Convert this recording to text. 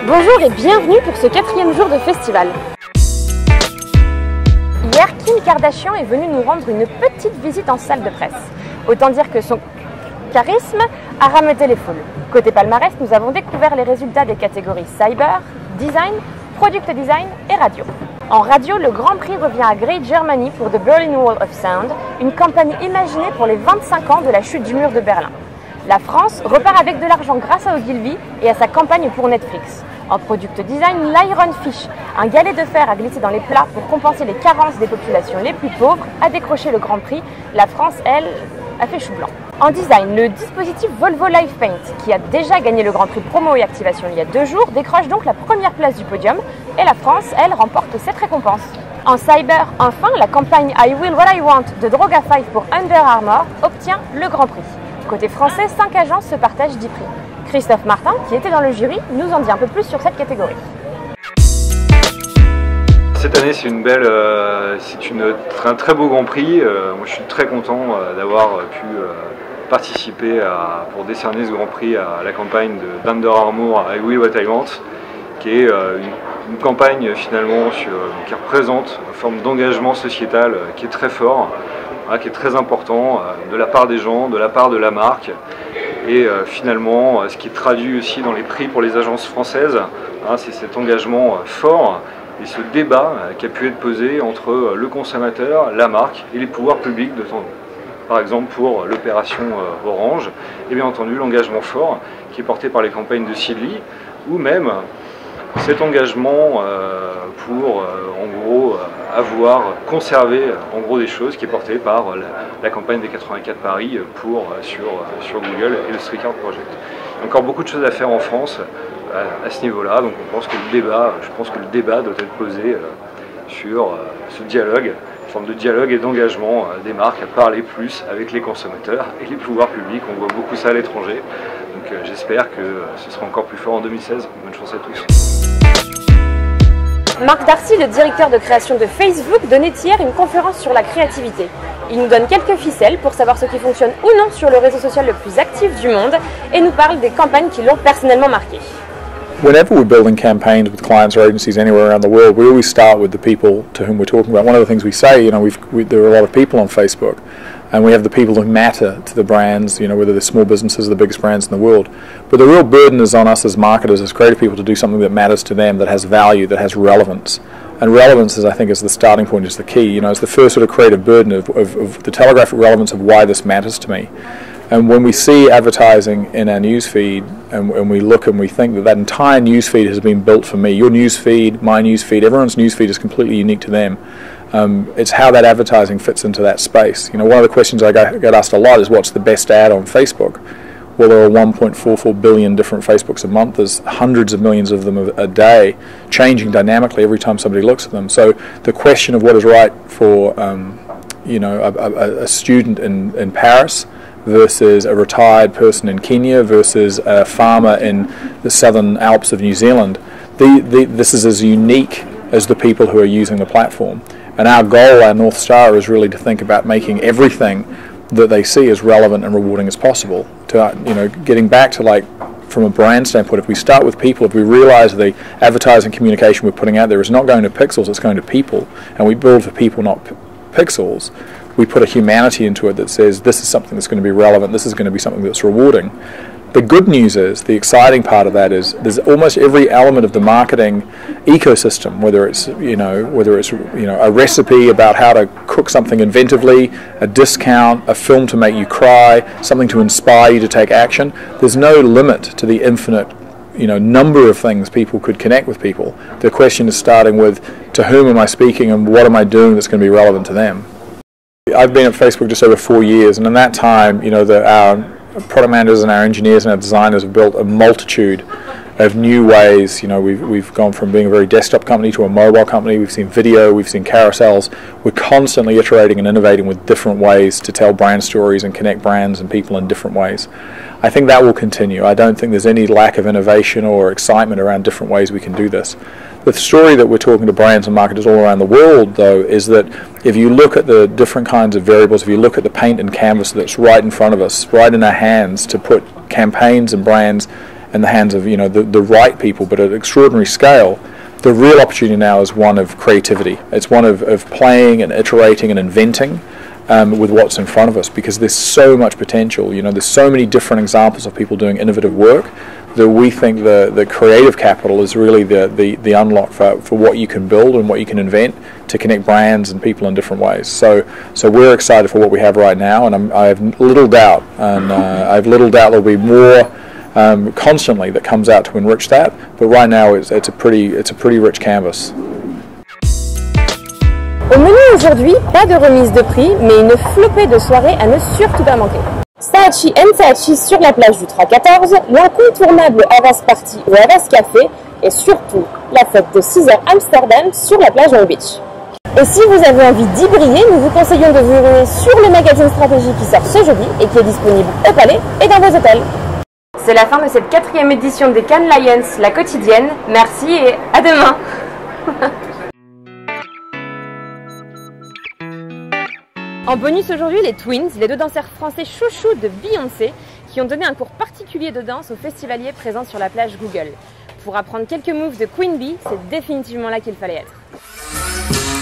Bonjour et bienvenue pour ce 4e jour de festival. Hier, Kim Kardashian est venue nous rendre une petite visite en salle de presse. Autant dire que son charisme a rameuté les foules. Côté palmarès, nous avons découvert les résultats des catégories Cyber, Design, Product Design et Radio. En radio, le Grand Prix revient à Great Germany pour The Berlin Wall of Sound, une campagne imaginée pour les 25 ans de la chute du mur de Berlin. La France repart avec de l'argent grâce à Ogilvy et à sa campagne pour Netflix. En Product Design, l'Iron Fish, un galet de fer à glisser dans les plats pour compenser les carences des populations les plus pauvres, a décroché le Grand Prix. La France, elle, a fait chou blanc. En design, le dispositif Volvo Live Paint, qui a déjà gagné le Grand Prix promo et activation il y a 2 jours, décroche donc la première place du podium et la France, elle, remporte cette récompense. En cyber, enfin, la campagne I Will What I Want de Droga 5 pour Under Armour obtient le Grand Prix. Côté français, 5 agences se partagent 10 prix. Christophe Martin, qui était dans le jury, nous en dit un peu plus sur cette catégorie. Cette année, c'est un très beau Grand Prix. Moi, je suis très content d'avoir pu participer pour décerner ce Grand Prix à la campagne d'Under Armour I Will What I Want, qui est une campagne finalement qui représente une forme d'engagement sociétal qui est très fort, qui est très important de la part des gens, de la part de la marque. Et finalement, ce qui est traduit aussi dans les prix pour les agences françaises, c'est cet engagement fort et ce débat qui a pu être posé entre le consommateur, la marque et les pouvoirs publics de temps. Par exemple pour l'opération Orange, et bien entendu l'engagement fort qui est porté par les campagnes de Sidley, ou même cet engagement pour en gros avoir conservé en gros des choses qui est porté par la campagne des 84 Paris sur Google et le Street Art Project. Il y a encore beaucoup de choses à faire en France à ce niveau-là, donc je pense que le débat doit être posé sur ce dialogue, une forme de dialogue et d'engagement des marques à parler plus avec les consommateurs et les pouvoirs publics. On voit beaucoup ça à l'étranger, donc j'espère que ce sera encore plus fort en 2016. Bonne chance à tous. Marc Darcy, le directeur de création de Facebook, donnait hier une conférence sur la créativité. Il nous donne quelques ficelles pour savoir ce qui fonctionne ou non sur le réseau social le plus actif du monde et nous parle des campagnes qui l'ont personnellement marqué. Whenever we're building campaigns with clients or agencies anywhere around the world, we always start with the people to whom we're talking about. One of the things we say, there are a lot of people on Facebook, and we have the people who matter to the brands, whether they're small businesses or the biggest brands in the world. But the real burden is on us as marketers, as creative people, to do something that matters to them, that has value, that has relevance. And relevance, is the starting point, is the key. It's the first sort of creative burden of the telegraphic relevance of why this matters to me. And when we see advertising in our newsfeed, and we look and we think that entire newsfeed has been built for me, your newsfeed, my newsfeed, everyone's newsfeed is completely unique to them. It's how that advertising fits into that space. One of the questions I get asked a lot is, what's the best ad on Facebook? Well, there are 1.44 billion different Facebooks a month. There's hundreds of millions of them a day, changing dynamically every time somebody looks at them. So the question of what is right for a student in Paris versus a retired person in Kenya versus a farmer in the southern Alps of New Zealand, this is as unique as the people who are using the platform. And our goal, our North Star, is really to think about making everything that they see as relevant and rewarding as possible. To getting back to from a brand standpoint, if we start with people, if we realize the advertising communication we're putting out there is not going to pixels, it's going to people, and we build for people, not pixels, we put a humanity into it that says this is something that's going to be relevant, this is going to be something that's rewarding. The good news is, the exciting part of that is, there's almost every element of the marketing ecosystem, whether it's a recipe about how to cook something inventively, a discount, a film to make you cry, something to inspire you to take action. There's no limit to the infinite number of things people could connect with people. The question is starting with, to whom am I speaking and what am I doing that's going to be relevant to them? I've been at Facebook just over 4 years, and in that time, our product managers and our engineers and our designers have built a multitude of new ways. We've gone from being a very desktop company to a mobile company. We've seen video, we've seen carousels. We're constantly iterating and innovating with different ways to tell brand stories and connect brands and people in different ways. I think that will continue. I don't think there's any lack of innovation or excitement around different ways we can do this. The story that we're talking to brands and marketers all around the world, though, is that if you look at the different kinds of variables, if you look at the paint and canvas that's right in front of us, right in our hands, to put campaigns and brands in the hands of the right people, but at extraordinary scale. The real opportunity now is one of creativity. It's one of playing and iterating and inventing with what's in front of us, because there's so much potential. There's so many different examples of people doing innovative work that we think the creative capital is really the unlock for what you can build and what you can invent to connect brands and people in different ways. So we're excited for what we have right now, and I have little doubt, there'll be more constantly that comes out to enrich that. But right now it's a pretty rich canvas. Au menu aujourd'hui, pas de remise de prix, mais une flopée de soirées à ne surtout pas manquer. Saatchi & Saatchi sur la plage du 3-14, l'incontournable Havas Party ou Havas Café, et surtout la fête de 6h Amsterdam sur la plage Long Beach. Et si vous avez envie d'y briller, nous vous conseillons de vous ruer sur le magazine Stratégie qui sort ce jeudi et qui est disponible au Palais et dans vos hôtels. C'est la fin de cette 4e édition des Cannes Lions, la quotidienne. Merci et à demain. En bonus aujourd'hui, les Twins, les 2 danseurs français chouchous de Beyoncé, qui ont donné un cours particulier de danse aux festivaliers présents sur la plage Google. Pour apprendre quelques moves de Queen Bee, c'est définitivement là qu'il fallait être.